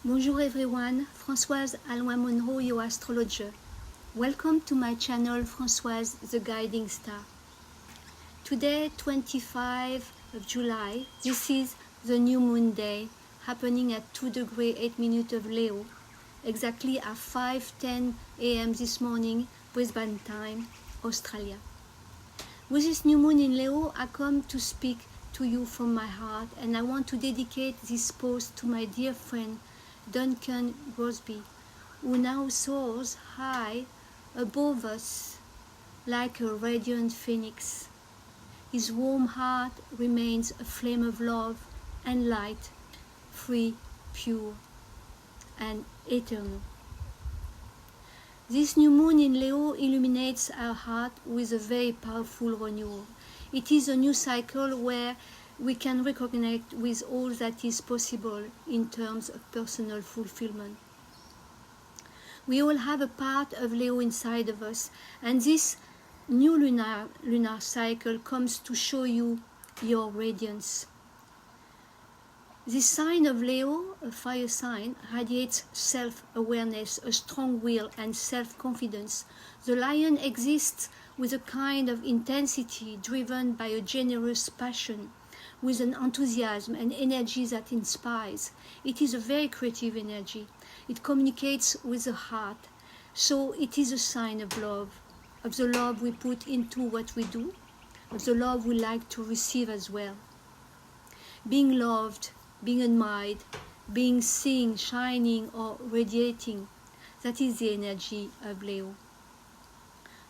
Bonjour everyone, Françoise Alloy-Monroe, your astrologer. Welcome to my channel, Françoise the Guiding Star. Today, 25 of July, this is the new moon day, happening at 2 degrees 8 minutes of Leo, exactly at 5:10 a.m. this morning, Brisbane time, Australia. With this new moon in Leo, I come to speak to you from my heart, and I want to dedicate this post to my dear friend, Duncan Grosby, who now soars high above us like a radiant phoenix. His warm heart remains a flame of love and light, free, pure, and eternal. This new moon in Leo illuminates our heart with a very powerful renewal. It is a new cycle where we can reconnect with all that is possible in terms of personal fulfillment. We all have a part of Leo inside of us, and this new lunar cycle comes to show you your radiance. This sign of Leo, a fire sign, radiates self-awareness, a strong will, and self-confidence. The lion exists with a kind of intensity driven by a generous passion, with an enthusiasm and energy that inspires. It is a very creative energy. It communicates with the heart, so it is a sign of the love we put into what we do, of the love we like to receive as well. Being loved, being admired, being seen, shining or radiating, that is the energy of Leo.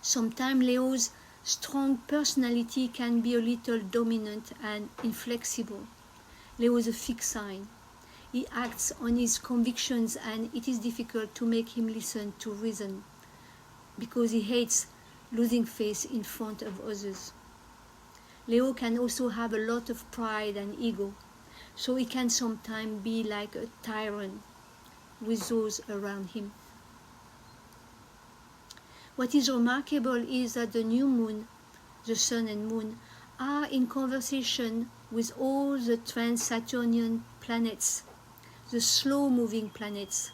Sometimes Leo's strong personality can be a little dominant and inflexible. Leo is a fixed sign. He acts on his convictions, and it is difficult to make him listen to reason because he hates losing face in front of others. Leo can also have a lot of pride and ego, so he can sometimes be like a tyrant with those around him. What is remarkable is that the new moon, the sun and moon, are in conversation with all the trans-Saturnian planets, the slow-moving planets,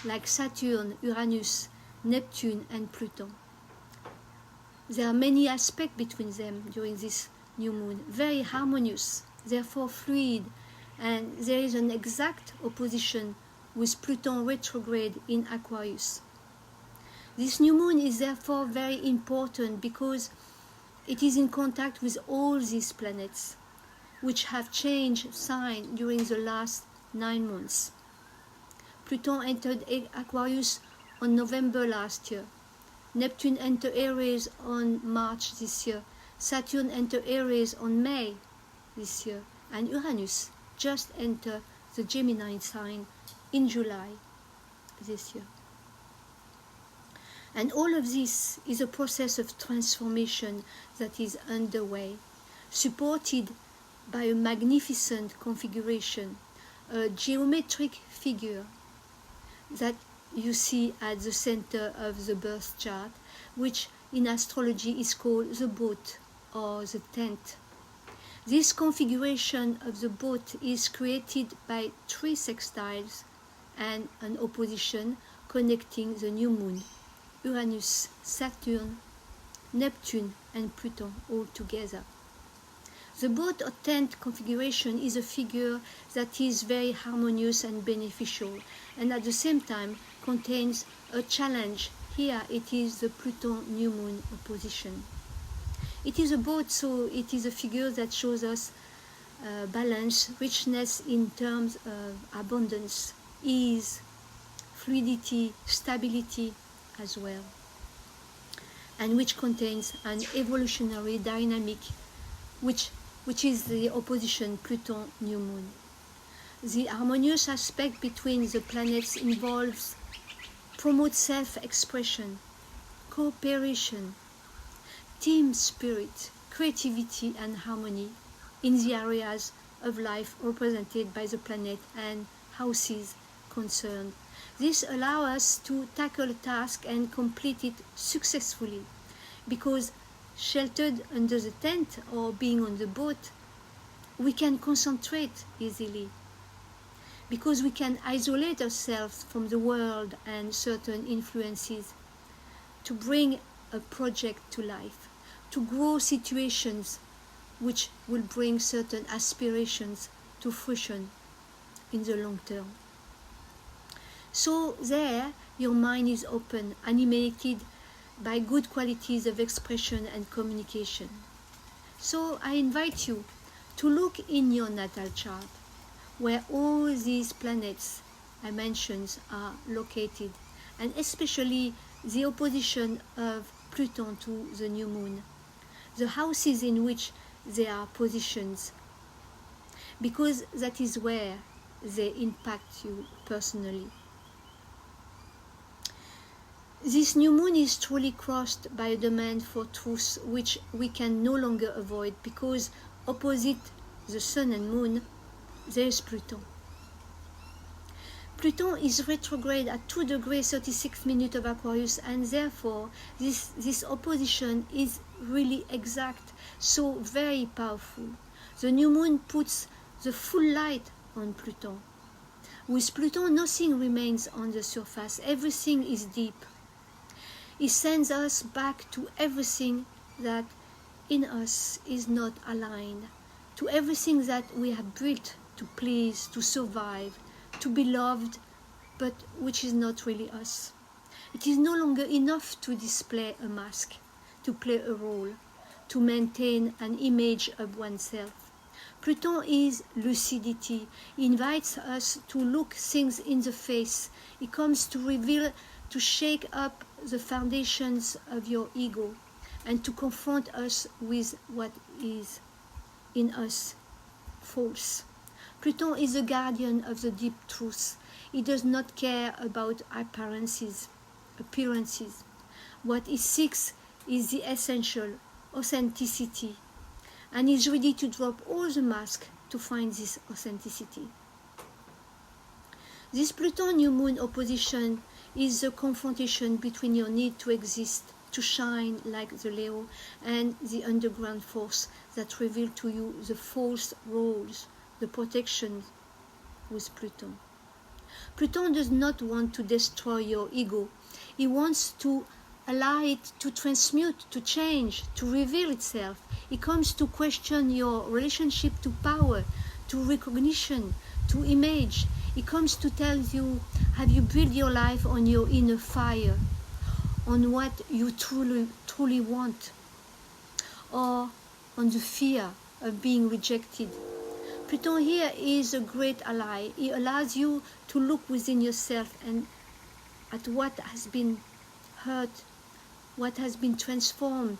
like Saturn, Uranus, Neptune, and Pluto. There are many aspects between them during this new moon, very harmonious, therefore fluid, and there is an exact opposition with Pluto retrograde in Aquarius. This new moon is therefore very important because it is in contact with all these planets, which have changed sign during the last 9 months. Pluto entered Aquarius on November last year. Neptune entered Aries on March this year. Saturn entered Aries on May this year. And Uranus just entered the Gemini sign in July this year. And all of this is a process of transformation that is underway, supported by a magnificent configuration, a geometric figure that you see at the center of the birth chart, which in astrology is called the boat or the tent. This configuration of the boat is created by 3 sextiles and an opposition connecting the new moon, Uranus, Saturn, Neptune, and Pluto all together. The boat or tent configuration is a figure that is very harmonious and beneficial, and at the same time contains a challenge. Here it is the Pluto new moon opposition. It is a boat, so it is a figure that shows us balance, richness in terms of abundance, ease, fluidity, stability as well, and which contains an evolutionary dynamic which is the opposition Pluto new moon. The harmonious aspect between the planets promotes self-expression, cooperation, team spirit, creativity and harmony in the areas of life represented by the planet and houses concerned. This allows us to tackle a task and complete it successfully, because sheltered under the tent or being on the boat, we can concentrate easily. because we can isolate ourselves from the world and certain influences, to bring a project to life, to grow situations which will bring certain aspirations to fruition in the long term. So there, your mind is open, animated by good qualities of expression and communication. So I invite you to look in your natal chart, where all these planets I mentioned are located, and especially the opposition of Pluto to the new moon, the houses in which they are positioned, because that is where they impact you personally. This new moon is truly crossed by a demand for truth which we can no longer avoid, because opposite the sun and moon there is Pluto. Pluto is retrograde at 2 degrees 36 minutes of Aquarius, and therefore this opposition is really exact, so very powerful. The new moon puts the full light on Pluto. With Pluto, nothing remains on the surface, everything is deep. It sends us back to everything that in us is not aligned, to everything that we have built to please, to survive, to be loved, but which is not really us. It is no longer enough to display a mask, to play a role, to maintain an image of oneself. Pluto is lucidity. It invites us to look things in the face. It comes to reveal, to shake up the foundations of your ego, and to confront us with what is in us false. Pluto is the guardian of the deep truth. It does not care about appearances. What it seeks is the essential authenticity, and is ready to drop all the masks to find this authenticity. This Pluto new moon opposition is the confrontation between your need to exist, to shine like the Leo, and the underground force that reveal to you the false roles, the protection with Pluto. Pluto does not want to destroy your ego. He wants to allow it to transmute, to change, to reveal itself. It comes to question your relationship to power, to recognition, to image. It comes to tell you, have you built your life on your inner fire, on what you truly want, or on the fear of being rejected? Pluto here is a great ally. It allows you to look within yourself and at what has been hurt, what has been transformed,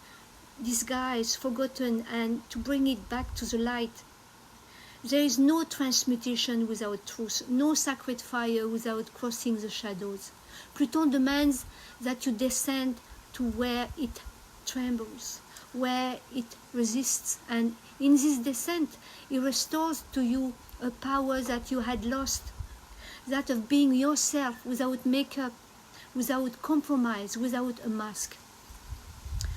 disguised, forgotten, and to bring it back to the light. There is no transmutation without truth, no sacred fire without crossing the shadows. Pluto demands that you descend to where it trembles, where it resists, and in this descent, it restores to you a power that you had lost, that of being yourself without makeup, without compromise, without a mask.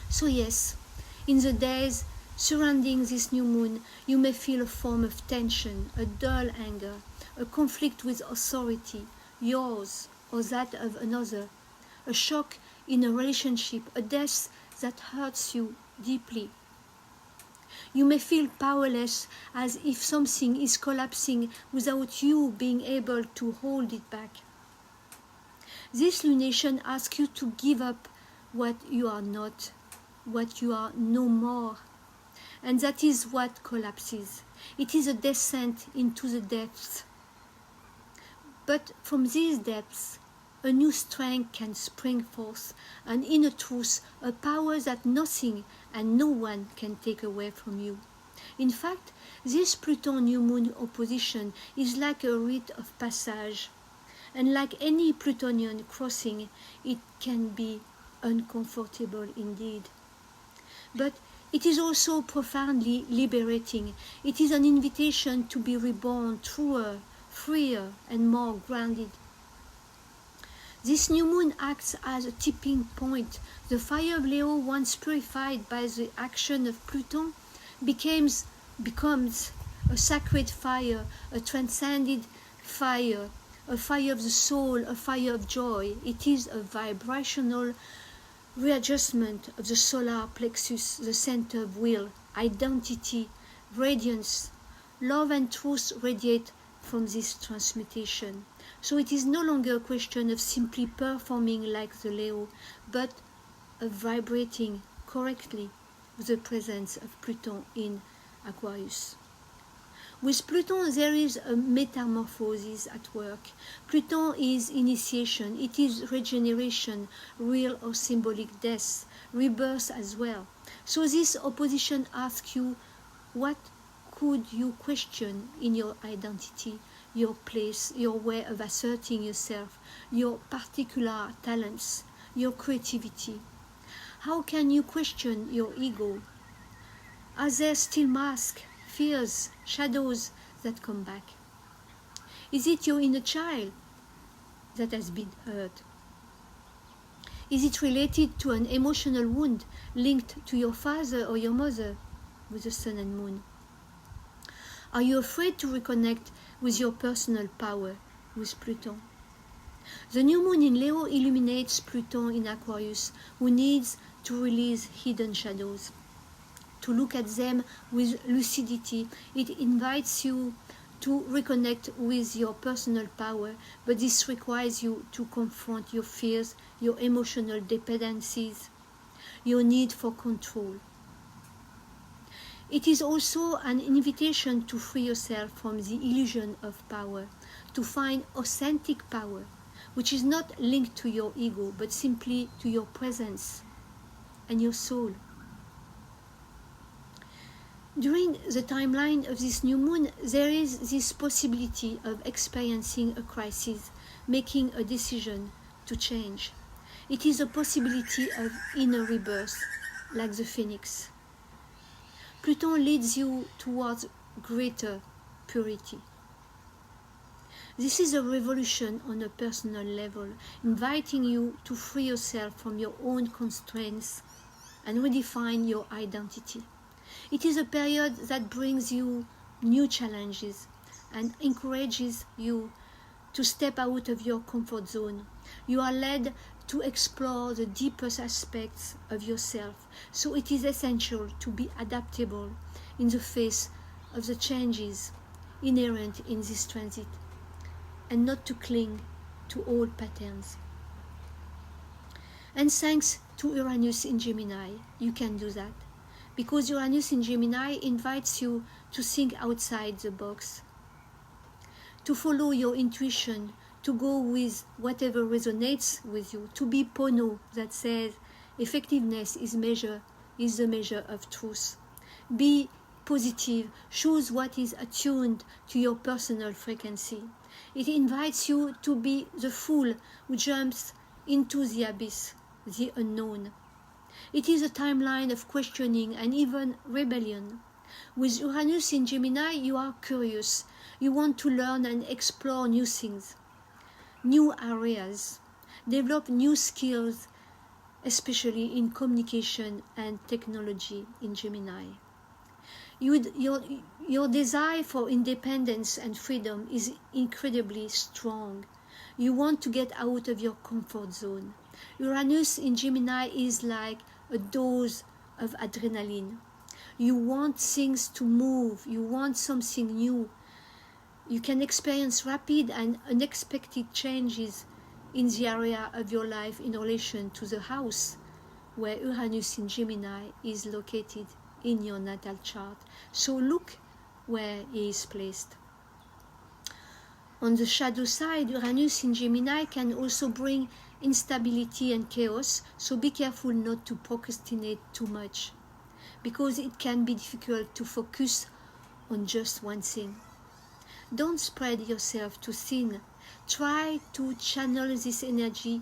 So yes, in the days surrounding this new moon, you may feel a form of tension, a dull anger, a conflict with authority, yours or that of another, a shock in a relationship, a death that hurts you deeply. You may feel powerless, as if something is collapsing without you being able to hold it back. This lunation asks you to give up what you are not, what you are no more. And that is what collapses. It is a descent into the depths. But from these depths, a new strength can spring forth, an inner truth, a power that nothing and no one can take away from you. In fact, this Pluto new moon opposition is like a rite of passage, and like any Plutonian crossing, it can be uncomfortable indeed. But it is also profoundly liberating. It is an invitation to be reborn truer, freer, and more grounded. This new moon acts as a tipping point. The fire of Leo, once purified by the action of Pluto, becomes a sacred fire, a transcended fire, a fire of the soul, a fire of joy. It is a vibrational readjustment of the solar plexus, the center of will, identity, radiance. Love and truth radiate from this transmutation. So it is no longer a question of simply performing like the Leo, but of vibrating correctly with the presence of Pluto in Aquarius. With Pluto, there is a metamorphosis at work. Pluto is initiation, it is regeneration, real or symbolic death, rebirth as well. So this opposition asks you, what could you question in your identity, your place, your way of asserting yourself, your particular talents, your creativity? How can you question your ego? Are there still masks, fears, shadows that come back? Is it your inner child that has been hurt? Is it related to an emotional wound linked to your father or your mother with the sun and moon? Are you afraid to reconnect with your personal power with Pluto? The new moon in Leo illuminates Pluto in Aquarius, who needs to release hidden shadows, to look at them with lucidity. It invites you to reconnect with your personal power, but this requires you to confront your fears, your emotional dependencies, your need for control. It is also an invitation to free yourself from the illusion of power, to find authentic power, which is not linked to your ego, but simply to your presence and your soul. During the timeline of this new moon, there is this possibility of experiencing a crisis, making a decision to change. It is a possibility of inner rebirth, like the phoenix. Pluto leads you towards greater purity. This is a revolution on a personal level, inviting you to free yourself from your own constraints and redefine your identity. It is a period that brings you new challenges and encourages you to step out of your comfort zone. You are led to explore the deepest aspects of yourself, so it is essential to be adaptable in the face of the changes inherent in this transit and not to cling to old patterns. And thanks to Uranus in Gemini, you can do that, because Uranus in Gemini invites you to think outside the box, to follow your intuition, to go with whatever resonates with you, to be Pono that says effectiveness is the measure of truth. Be positive, choose what is attuned to your personal frequency. It invites you to be the fool who jumps into the abyss, the unknown. It is a timeline of questioning and even rebellion. With Uranus in Gemini, you are curious. You want to learn and explore new things, new areas, develop new skills, especially in communication and technology in Gemini. Your desire for independence and freedom is incredibly strong. You want to get out of your comfort zone. Uranus in Gemini is like a dose of adrenaline. You want things to move. You want something new. You can experience rapid and unexpected changes in the area of your life in relation to the house where Uranus in Gemini is located in your natal chart. So look where he is placed. On the shadow side, Uranus in Gemini can also bring instability and chaos, so be careful not to procrastinate too much, because it can be difficult to focus on just one thing. Don't spread yourself too thin. Try to channel this energy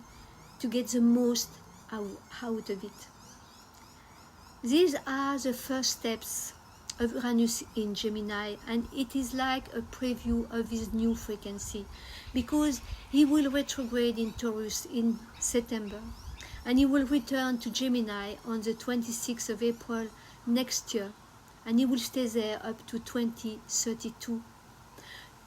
to get the most out of it. These are the first steps of Uranus in Gemini, and it is like a preview of his new frequency, because he will retrograde in Taurus in September, and he will return to Gemini on the 26th of April next year, and he will stay there up to 2032.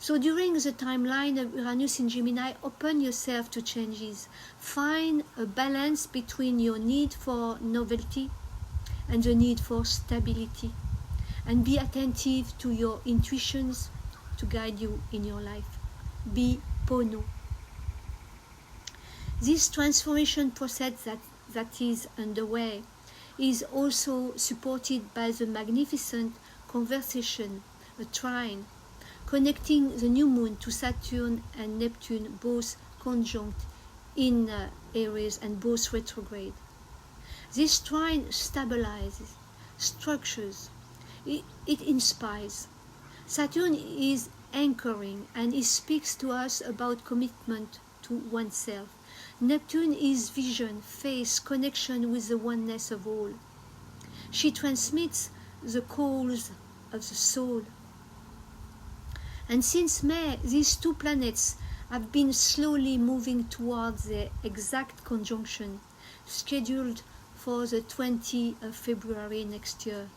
So during the timeline of Uranus in Gemini, open yourself to changes. Find a balance between your need for novelty and the need for stability. And be attentive to your intuitions to guide you in your life. Be Pono. This transformation process that is underway is also supported by the magnificent conversation, a trine, connecting the new moon to Saturn and Neptune, both conjunct in Aries and both retrograde. This trine stabilizes, structures, it inspires. Saturn is anchoring and it speaks to us about commitment to oneself. Neptune is vision, faith, connection with the oneness of all. She transmits the calls of the soul. And since May, these two planets have been slowly moving towards their exact conjunction, scheduled for the 20th of February next year.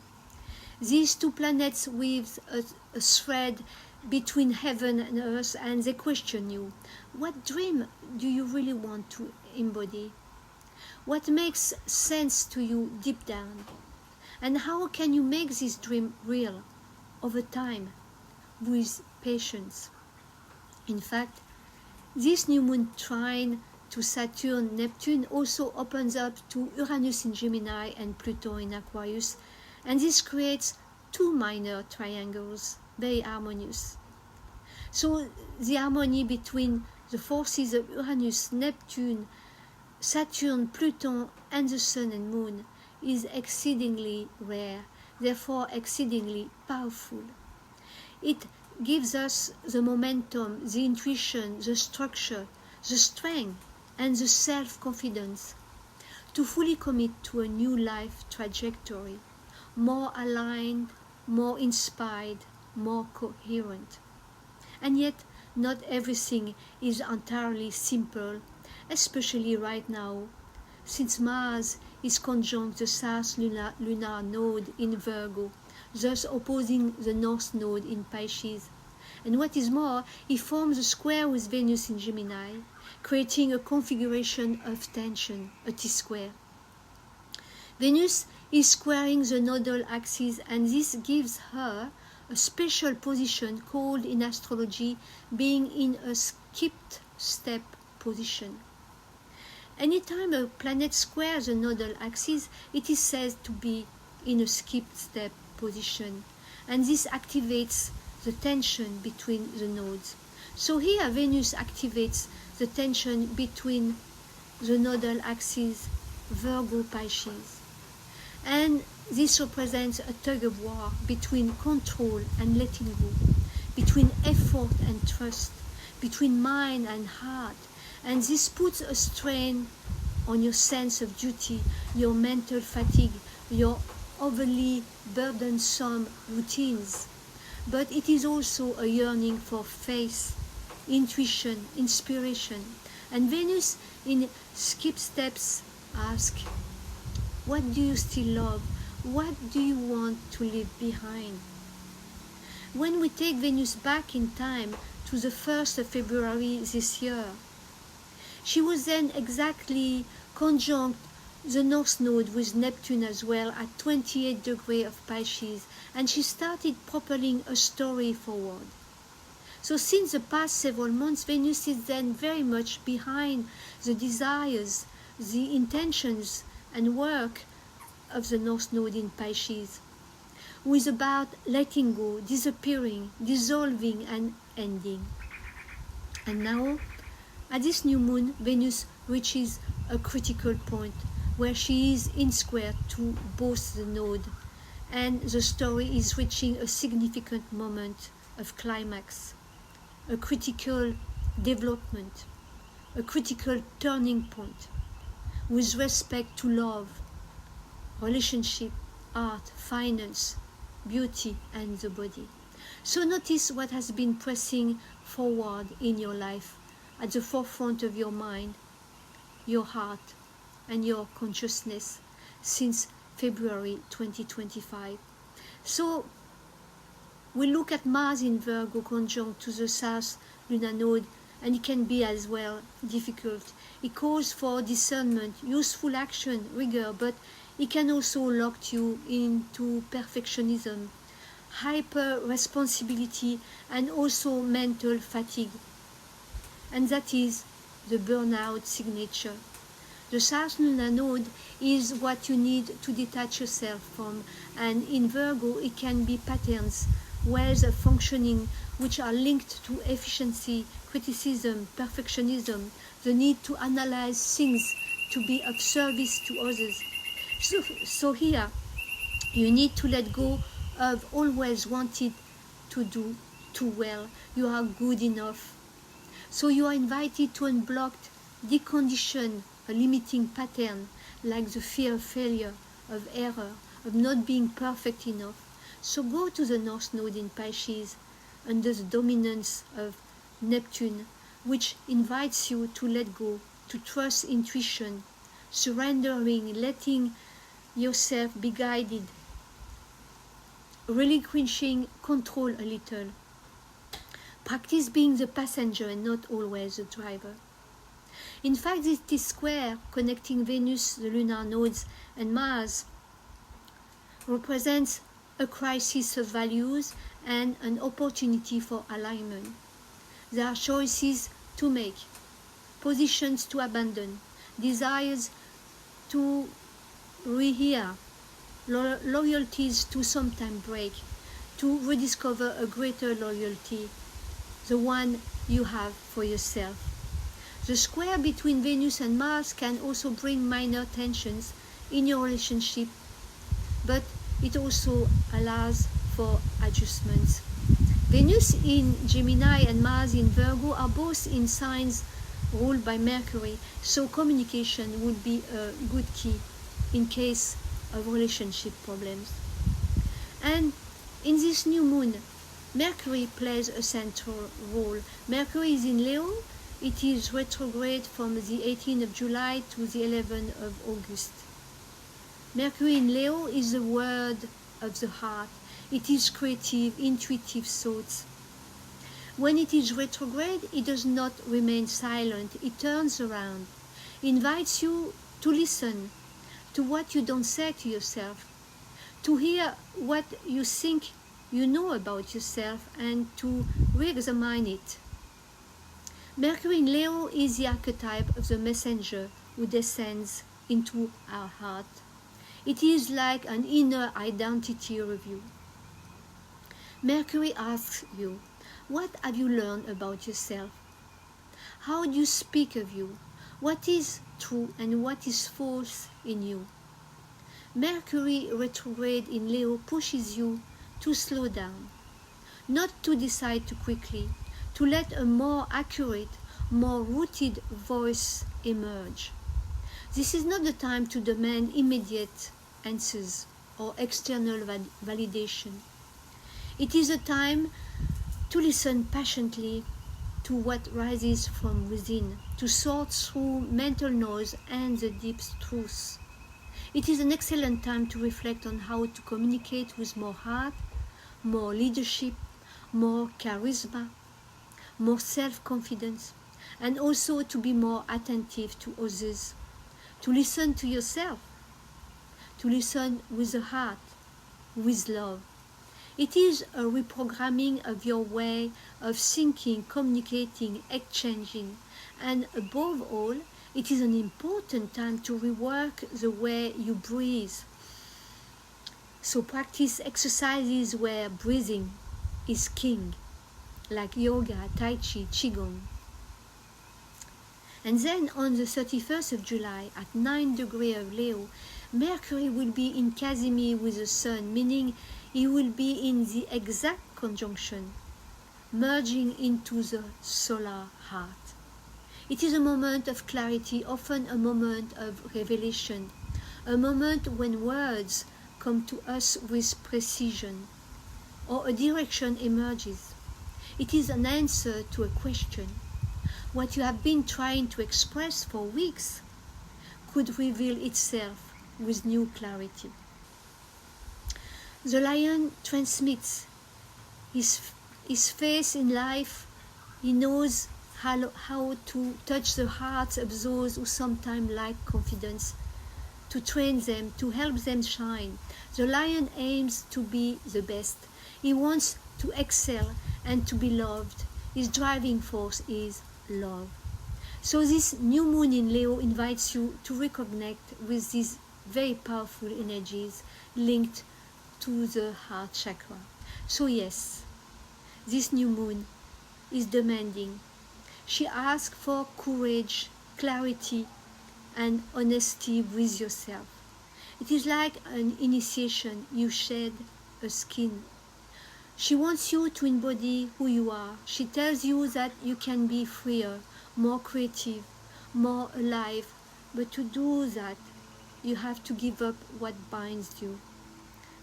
These two planets weave a thread between heaven and earth, and they question you. What dream do you really want to embody? What makes sense to you deep down? And how can you make this dream real over time with patience? In fact, this new moon trine to Saturn, Neptune also opens up to Uranus in Gemini and Pluto in Aquarius, and this creates two minor triangles, very harmonious. So the harmony between the forces of Uranus, Neptune, Saturn, Pluto, and the Sun and Moon is exceedingly rare, therefore exceedingly powerful. It gives us the momentum, the intuition, the structure, the strength, and the self-confidence to fully commit to a new life trajectory, more aligned, more inspired, more coherent. And yet, not everything is entirely simple, especially right now, since Mars is conjunct the South lunar node in Virgo, thus opposing the North node in Pisces. And what is more, it forms a square with Venus in Gemini, creating a configuration of tension, a T-square. Venus is squaring the nodal axis, and this gives her a special position called in astrology being in a skipped step position. Anytime a planet squares the nodal axis, it is said to be in a skipped step position, and this activates the tension between the nodes. So here Venus activates the tension between the nodal axis Virgo Pisces, and this represents a tug-of-war between control and letting go, between effort and trust, between mind and heart, and this puts a strain on your sense of duty, your mental fatigue, your overly burdensome routines. But it is also a yearning for faith, intuition, inspiration. And Venus in skip steps asks, what do you still love? What do you want to leave behind? When we take Venus back in time to the 1st of February this year, she was then exactly conjunct the North Node with Neptune as well at 28 degrees of Pisces, and she started propelling a story forward. So since the past several months, Venus is then very much behind the desires, the intentions and work of the North Node in Pisces, who is about letting go, disappearing, dissolving and ending. And now, at this new moon, Venus reaches a critical point where she is in square to both the node, and the story is reaching a significant moment of climax, a critical development, a critical turning point with respect to love, relationship, art, finance, beauty, and the body. So notice what has been pressing forward in your life, at the forefront of your mind, your heart, and your consciousness since February 2025. So We look at Mars in Virgo conjunct to the South lunar node, and it can be as well difficult. It calls for discernment, useful action, rigor, but it can also lock you into perfectionism, hyper responsibility, and also mental fatigue. And that is the burnout signature. The South lunar node is what you need to detach yourself from, and in Virgo it can be patterns, ways of functioning which are linked to efficiency, criticism, perfectionism, the need to analyze things to be of service to others. So here, you need to let go of always wanted to do too well. You are good enough. So you are invited to unblock, decondition a limiting pattern like the fear of failure, of error, of not being perfect enough. So go to the North Node in Pisces under the dominance of Neptune, which invites you to let go, to trust intuition, surrendering, letting yourself be guided, relinquishing control a little. Practice being the passenger and not always the driver. In fact, this square connecting Venus, the lunar nodes, and Mars represents a crisis of values and an opportunity for alignment. There are choices to make, positions to abandon, desires to rehear, loyalties to sometime break, to rediscover a greater loyalty, the one you have for yourself. The square between Venus and Mars can also bring minor tensions in your relationship, but it also allows for adjustments. Venus in Gemini and Mars in Virgo are both in signs ruled by Mercury, so communication would be a good key in case of relationship problems. And in this new moon, Mercury plays a central role. Mercury is in Leo. It is retrograde from the 18th of July to the 11th of August. Mercury in Leo is the word of the heart. It is creative, intuitive thoughts. When it is retrograde, it does not remain silent. It turns around, invites you to listen to what you don't say to yourself, to hear what you think you know about yourself, and to re-examine it. Mercury in Leo is the archetype of the messenger who descends into our heart. It is like an inner identity review. Mercury asks you, what have you learned about yourself? How do you speak of you? What is true and what is false in you? Mercury retrograde in Leo pushes you to slow down, not to decide too quickly, to let a more accurate, more rooted voice emerge. This is not the time to demand immediate answers or external validation. It is a time to listen patiently to what rises from within, to sort through mental noise and the deep truth. It is an excellent time to reflect on how to communicate with more heart, more leadership, more charisma, more self-confidence, and also to be more attentive to others, to listen to yourself, to listen with the heart, with love. It is a reprogramming of your way of thinking, communicating, exchanging, and above all, it is an important time to rework the way you breathe. So practice exercises where breathing is king, like yoga, tai chi, qigong. And then on the 31st of July, at 9 degrees of Leo, Mercury will be in Casimir with the Sun, meaning he will be in the exact conjunction, merging into the solar heart. It is a moment of clarity, often a moment of revelation, a moment when words come to us with precision, or a direction emerges. It is an answer to a question. What you have been trying to express for weeks could reveal itself with new clarity. The lion transmits his faith in life. He knows how to touch the hearts of those who sometimes lack confidence, to train them, to help them shine. The lion aims to be the best. He wants to excel and to be loved. His driving force is love. So this new moon in Leo invites you to reconnect with these very powerful energies linked to the heart chakra. So yes, this new moon is demanding. She asks for courage, clarity, and honesty with yourself. It is like an initiation. You shed a skin. She wants you to embody who you are. She tells you that you can be freer, more creative, more alive. But to do that, you have to give up what binds you.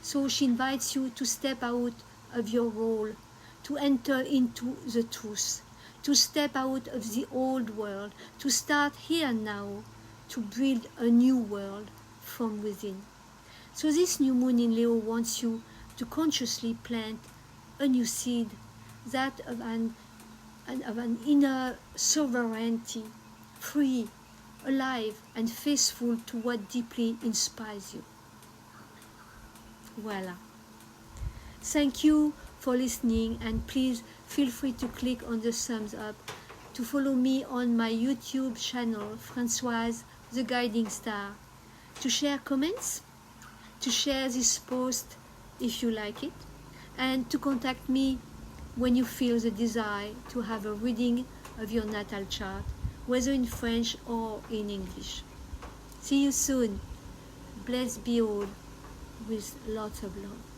So she invites you to step out of your role, to enter into the truth, to step out of the old world, to start here and now, to build a new world from within. So this new moon in Leo wants you to consciously plant a new seed, that of an inner sovereignty, free, alive, and faithful to what deeply inspires you. Voila. Thank you for listening, and please feel free to click on the thumbs up, to follow me on my YouTube channel, Françoise the Guiding Star, to share comments, to share this post if you like it, and to contact me when you feel the desire to have a reading of your natal chart, whether in French or in English. See you soon. Blessed be all, with lots of love.